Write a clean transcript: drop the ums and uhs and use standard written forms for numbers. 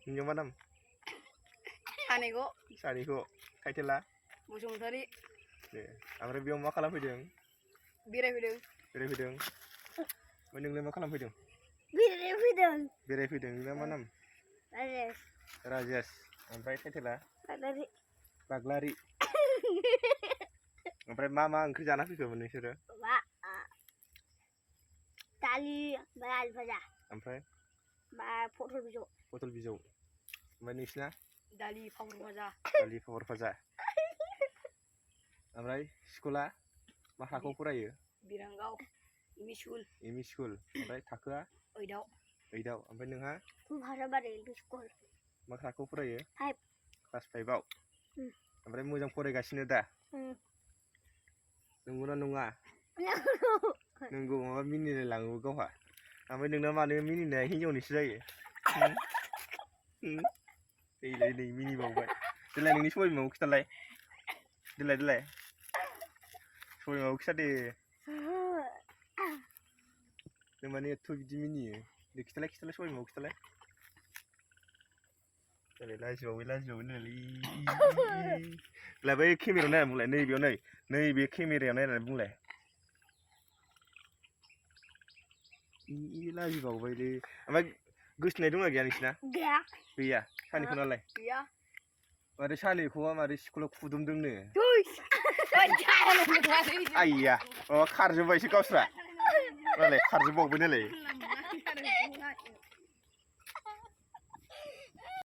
नोंनिया मा नाम? सानैखौ खायथेला बसुमतारी दे ओमफ्राय बेयाव मा खालामफैदों? बेरायफैदों ओमफ्राय नोंलाय मा खालामफैदों? बेरायफैदों नोंना मा नाम? राजेश ओमफ्राय खायथेला बाग्लारि ओमफ्राय मा ओंख्रि जाना फैखोमोन नोंसोरो? दालि ओमफ्राय आलु भाजा ओमफ्राय पटल बिजौ ओमफ्राय नोंसिना? दालि पापर भाजा ओमफ्राय स्कुला मा थाखोआव फरायो? बिरांगाव एमइ स्कुल ओमफ्राय थाखोआ 8आव ओमफ्राय नोंहा? स्कुल मा थाखोआव फरायो? 5 क्लास 5आव ओमफ्राय मोजां फरायगासिनो दा? नंगौना नङा? नंगौ माबा मिनिलाय लाङो गावहा ओमफ्राय नोंना मानो मिनिनाया हिन्जावनिसो जायो? नै मिनिबावबाय देलाय नोंनि सबाय बिमाखौ खिथालाय देलाय सबाय बिमाखौ खिथा दे नों माने एथ' बिदि मिनियो दे खिथालाय सबाय बिमाखौ खिथालाय देलाय लाजिबावबाय देलाय बै केमेरायाव नायनानै बुंलाय नैबे केमेरायाव नायनानै बुंलाय लाजिबावबायलै ओमफ्राय गोसोनाय दंना गैया नोंसिना? गैया सानैखौ नालाय? गैया माथो सानैखौबा माथो स्कुलाव खुदुमदोंनो आइया माबा खारजोब्बायसो गावस्रा मालाय खारजोबबावबाय नालाय